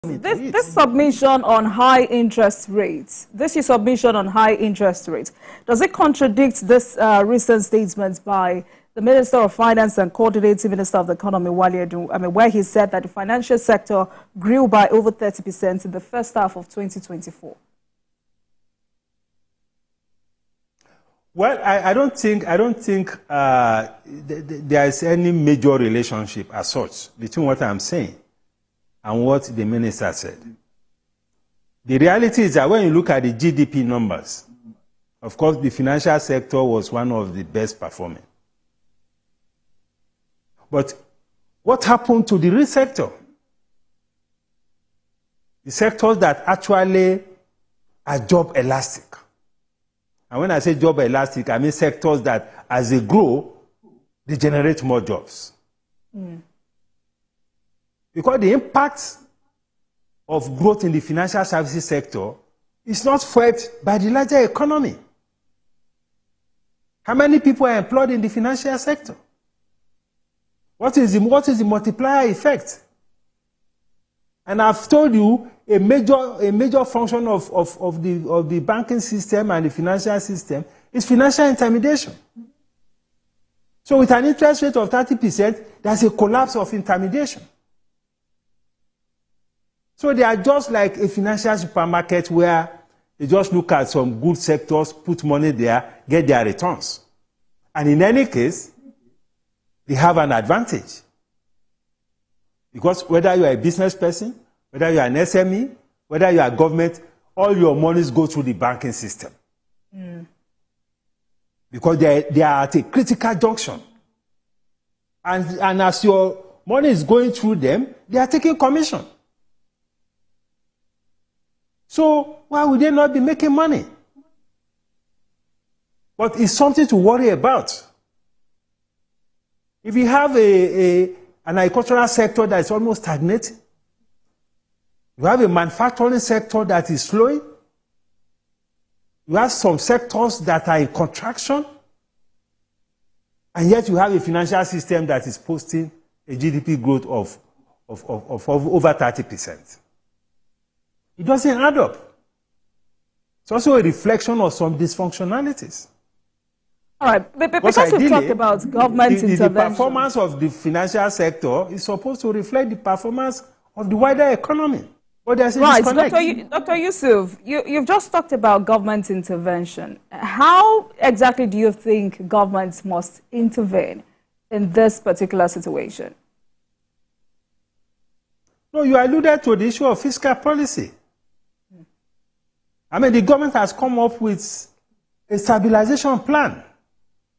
This submission on high interest rates, does it contradict this recent statement by the Minister of Finance and Coordinating Minister of the Economy, where he said that the financial sector grew by over 30% in the first half of 2024? Well, I don't think there is any major relationship as such between what I'm saying and what the minister said. The reality is that when you look at the GDP numbers, of course, the financial sector was one of the best performing. But what happened to the real sector? The sectors that actually are job elastic. And when I say job elastic, I mean sectors that, as they grow, they generate more jobs. Because the impact of growth in the financial services sector is not felt by the larger economy. How many people are employed in the financial sector? What is the multiplier effect? And I've told you a major function of the banking system and the financial system is financial intermediation. So with an interest rate of 30%, there's a collapse of intermediation. So they are just like a financial supermarket where they just look at some good sectors, put money there, get their returns. And in any case, they have an advantage. Because whether you are a business person, whether you are an SME, whether you are government, all your monies go through the banking system. Because they are at a critical junction. And as your money is going through them, they are taking commission. So why would they not be making money? But it's something to worry about. If you have an agricultural sector that is almost stagnating, you have a manufacturing sector that is slowing, you have some sectors that are in contraction, and yet you have a financial system that is posting a GDP growth of over 30%. It doesn't add up. It's also a reflection of some dysfunctionalities. All right, but because we've talked about government intervention. The performance of the financial sector is supposed to reflect the performance of the wider economy. But there's a disconnect. Dr. Yusuf, you've just talked about government intervention. How exactly do you think governments must intervene in this particular situation? No, you alluded to the issue of fiscal policy. I mean, the government has come up with a stabilization plan,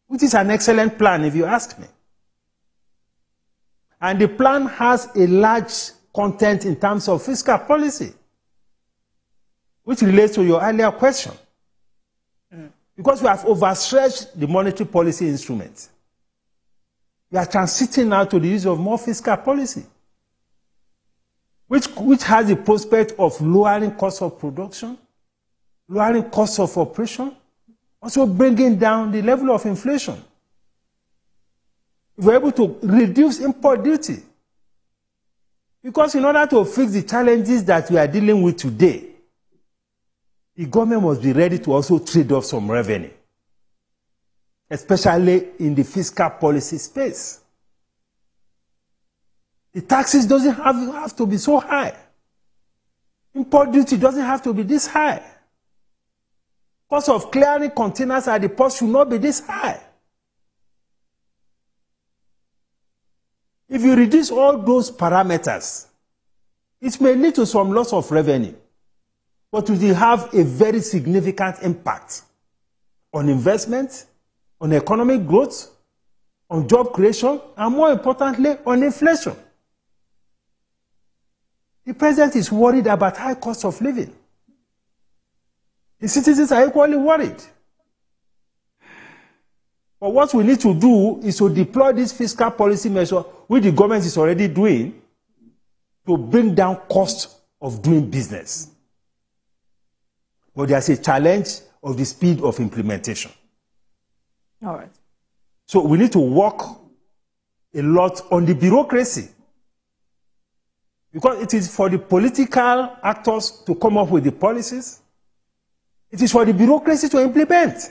which is an excellent plan, if you ask me. And the plan has a large content in terms of fiscal policy, which relates to your earlier question. Because we have overstretched the monetary policy instrument. We are transiting now to the use of more fiscal policy, which has the prospect of lowering costs of production, lowering costs of operation, also bringing down the level of inflation. We're able to reduce import duty. Because in order to fix the challenges that we are dealing with today, the government must be ready to also trade off some revenue, especially in the fiscal policy space. The taxes doesn't have to be so high. Import duty doesn't have to be this high. Cost of clearing containers at the port should not be this high. If you reduce all those parameters, it may lead to some loss of revenue, but it will have a very significant impact on investment, on economic growth, on job creation, and more importantly, on inflation. The president is worried about high cost of living. The citizens are equally worried. But what we need to do is to deploy this fiscal policy measure, which the government is already doing, to bring down cost of doing business. But there's a challenge of the speed of implementation. All right. So we need to work a lot on the bureaucracy. Because it is for the political actors to come up with the policies. It is for the bureaucracy to implement.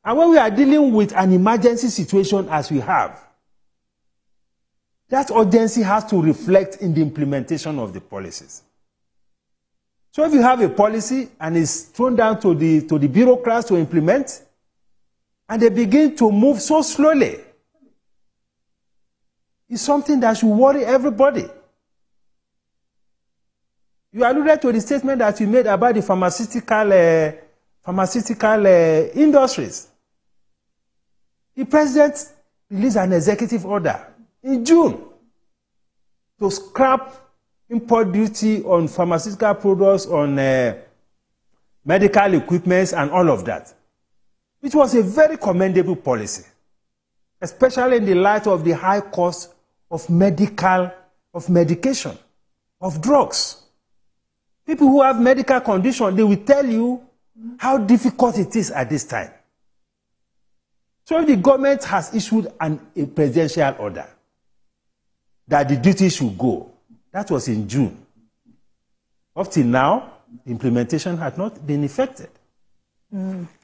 And when we are dealing with an emergency situation as we have, that urgency has to reflect in the implementation of the policies. So if you have a policy and it's thrown down to the bureaucrats to implement, and they begin to move so slowly, it's something that should worry everybody. You alluded to the statement that you made about the pharmaceutical industries. The president released an executive order in June to scrap import duty on pharmaceutical products, on medical equipment, and all of that. It was a very commendable policy, especially in the light of the high cost of medication, of drugs. People who have medical conditions, they will tell you how difficult it is at this time. So if the government has issued a presidential order that the duty should go, that was in June. Up till now, the implementation had not been effected.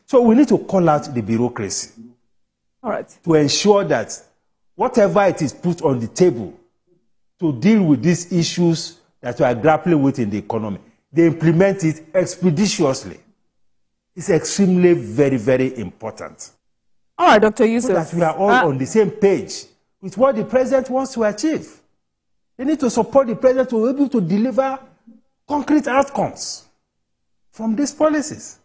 So we need to call out the bureaucracy. All right. To ensure that whatever it is put on the table to deal with these issues that we are grappling with in the economy, they implement it expeditiously. It's extremely very, very important. All right, Dr. Yusuf. So that we are all on the same page with what the president wants to achieve. They need to support the president to be able to deliver concrete outcomes from these policies.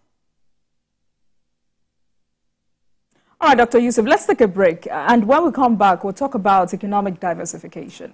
All right, Dr. Yusuf, let's take a break. And when we come back, we'll talk about economic diversification.